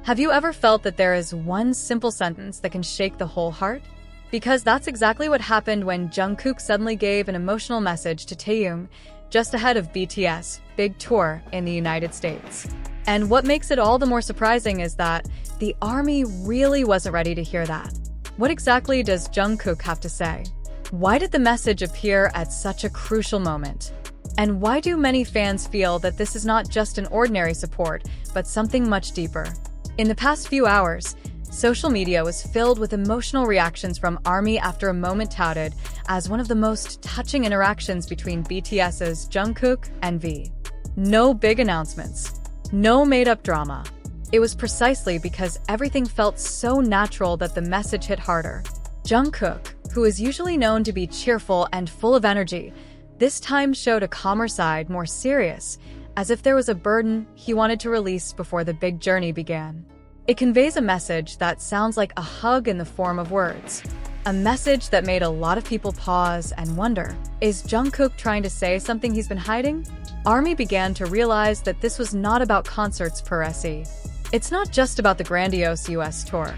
Have you ever felt that there is one simple sentence that can shake the whole heart? Because that's exactly what happened when Jungkook suddenly gave an emotional message to taehyung just ahead of BTS' big tour in the United States. And what makes it all the more surprising is that the ARMY really wasn't ready to hear that. What exactly does Jungkook have to say? Why did the message appear at such a crucial moment? And why do many fans feel that this is not just an ordinary support, but something much deeper? In the past few hours, social media was filled with emotional reactions from ARMY after a moment touted as one of the most touching interactions between BTS's Jungkook and V. No big announcements, no made-up drama. It was precisely because everything felt so natural that the message hit harder. Jungkook, who is usually known to be cheerful and full of energy, this time showed a calmer side, more serious, as if there was a burden he wanted to release before the big journey began. It conveys a message that sounds like a hug in the form of words. A message that made a lot of people pause and wonder, is Jungkook trying to say something he's been hiding? ARMY began to realize that this was not about concerts per se. It's not just about the grandiose US tour.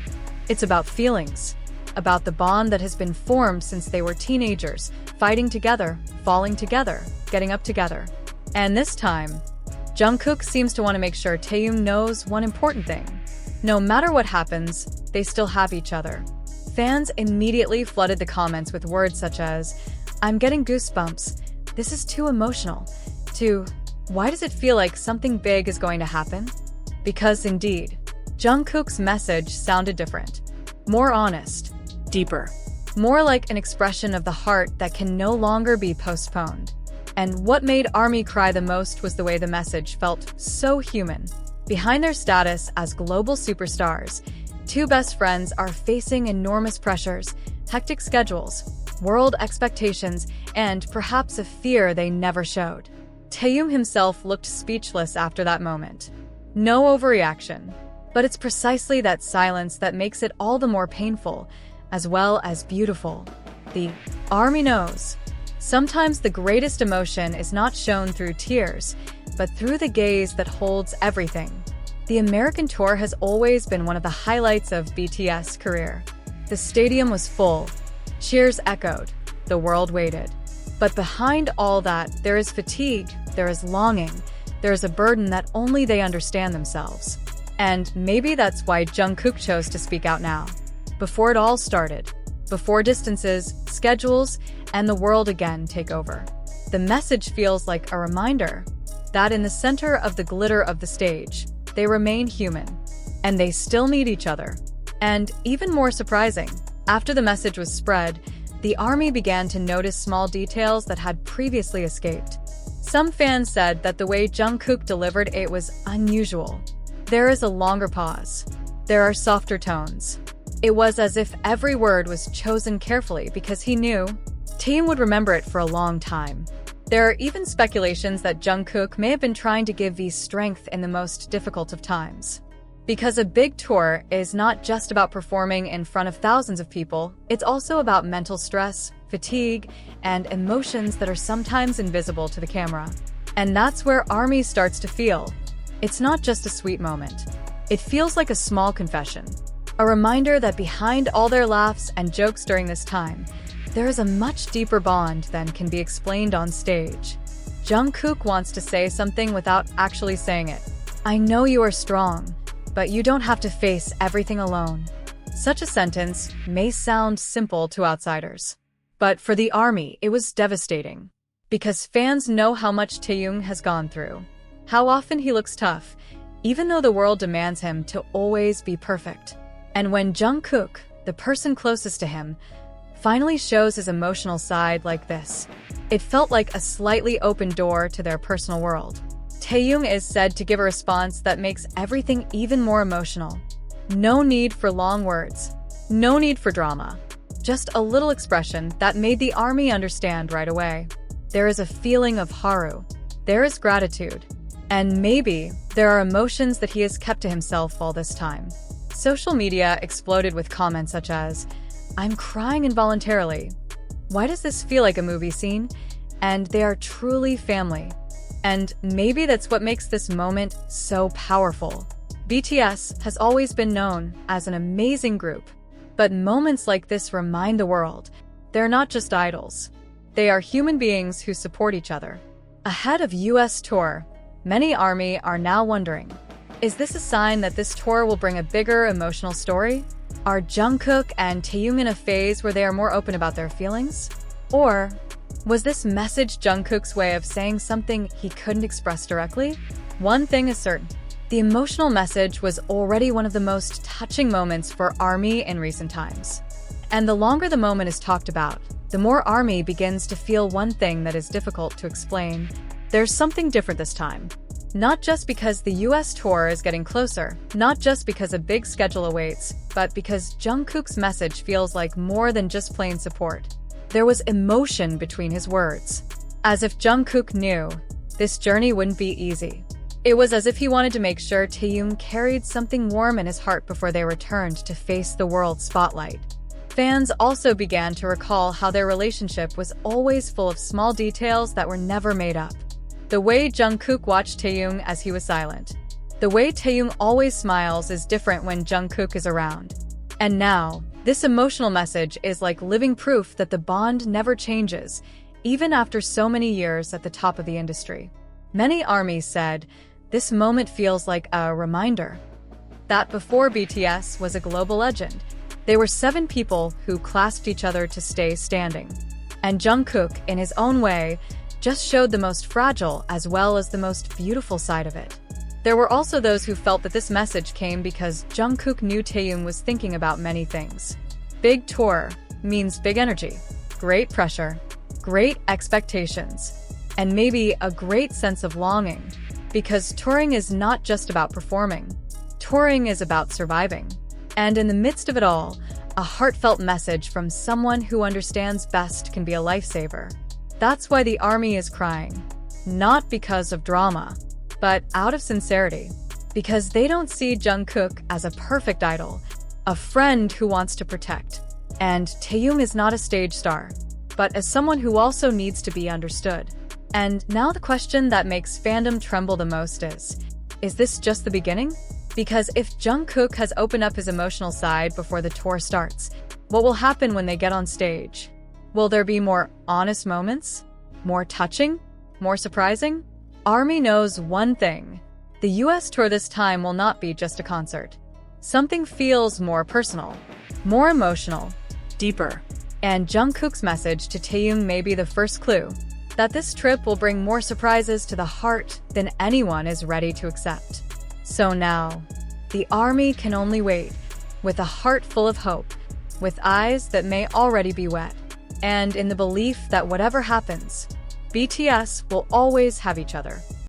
It's about feelings, about the bond that has been formed since they were teenagers, fighting together, falling together, getting up together. And this time, Jungkook seems to want to make sure taehyung knows one important thing. No matter what happens, they still have each other. Fans immediately flooded the comments with words such as, "I'm getting goosebumps," "This is too emotional," to, "Why does it feel like something big is going to happen?" Because indeed, Jungkook's message sounded different. More honest, deeper, more like an expression of the heart that can no longer be postponed. And what made ARMY cry the most was the way the message felt so human. Behind their status as global superstars, two best friends are facing enormous pressures, hectic schedules, world expectations, and perhaps a fear they never showed. Taehyung himself looked speechless after that moment. No overreaction. But it's precisely that silence that makes it all the more painful, as well as beautiful. The ARMY knows. Sometimes the greatest emotion is not shown through tears, but through the gaze that holds everything. The American tour has always been one of the highlights of BTS' career. The stadium was full. Cheers echoed. The world waited. But behind all that, there is fatigue, there is longing, there is a burden that only they understand themselves. And maybe that's why Jungkook chose to speak out now. Before it all started. Before distances, schedules, and the world again take over. The message feels like a reminder that in the center of the glitter of the stage, they remain human. And they still need each other. And even more surprising, after the message was spread, the ARMY began to notice small details that had previously escaped. Some fans said that the way Jungkook delivered it was unusual. There is a longer pause. There are softer tones. It was as if every word was chosen carefully because he knew taehyung would remember it for a long time. There are even speculations that Jungkook may have been trying to give V strength in the most difficult of times. Because a big tour is not just about performing in front of thousands of people, it's also about mental stress, fatigue, and emotions that are sometimes invisible to the camera. And that's where ARMY starts to feel. It's not just a sweet moment. It feels like a small confession. A reminder that behind all their laughs and jokes during this time, there is a much deeper bond than can be explained on stage. Jungkook wants to say something without actually saying it. "I know you are strong, but you don't have to face everything alone." Such a sentence may sound simple to outsiders. But for the ARMY, it was devastating. Because fans know how much taehyung has gone through. How often he looks tough, even though the world demands him to always be perfect. And when Jungkook, the person closest to him, finally shows his emotional side like this, it felt like a slightly open door to their personal world. Taehyung is said to give a response that makes everything even more emotional. No need for long words. No need for drama. Just a little expression that made the ARMY understand right away. There is a feeling of haru. There is gratitude. And maybe there are emotions that he has kept to himself all this time. Social media exploded with comments such as, "I'm crying involuntarily. Why does this feel like a movie scene?" And they are truly family. And maybe that's what makes this moment so powerful. BTS has always been known as an amazing group, but moments like this remind the world they're not just idols. They are human beings who support each other. Ahead of US tour, many ARMY are now wondering, is this a sign that this tour will bring a bigger emotional story? Are Jungkook and Taehyung in a phase where they are more open about their feelings? Or was this message Jungkook's way of saying something he couldn't express directly? One thing is certain. The emotional message was already one of the most touching moments for ARMY in recent times. And the longer the moment is talked about, the more ARMY begins to feel one thing that is difficult to explain. There's something different this time. Not just because the US tour is getting closer, not just because a big schedule awaits, but because Jungkook's message feels like more than just plain support. There was emotion between his words. As if Jungkook knew this journey wouldn't be easy. It was as if he wanted to make sure Taehyung carried something warm in his heart before they returned to face the world spotlight. Fans also began to recall how their relationship was always full of small details that were never made up. The way Jungkook watched Taehyung as he was silent. The way Taehyung always smiles is different when Jungkook is around. And now, this emotional message is like living proof that the bond never changes, even after so many years at the top of the industry. Many ARMYs said, this moment feels like a reminder that before BTS was a global legend, they were 7 people who clasped each other to stay standing. And Jungkook, in his own way, just showed the most fragile as well as the most beautiful side of it. There were also those who felt that this message came because Jungkook knew Taehyung was thinking about many things. Big tour means big energy, great pressure, great expectations, and maybe a great sense of longing. Because touring is not just about performing. Touring is about surviving. And in the midst of it all, a heartfelt message from someone who understands best can be a lifesaver. That's why the ARMY is crying. Not because of drama, but out of sincerity. Because they don't see Jungkook as a perfect idol, a friend who wants to protect. And Taehyung is not a stage star, but as someone who also needs to be understood. And now the question that makes fandom tremble the most is this just the beginning? Because if Jungkook has opened up his emotional side before the tour starts, what will happen when they get on stage? Will there be more honest moments? More touching? More surprising? ARMY knows one thing. The US tour this time will not be just a concert. Something feels more personal, more emotional, deeper. And Jungkook's message to Taehyung may be the first clue that this trip will bring more surprises to the heart than anyone is ready to accept. So now, the ARMY can only wait, with a heart full of hope, with eyes that may already be wet, and in the belief that whatever happens, BTS will always have each other.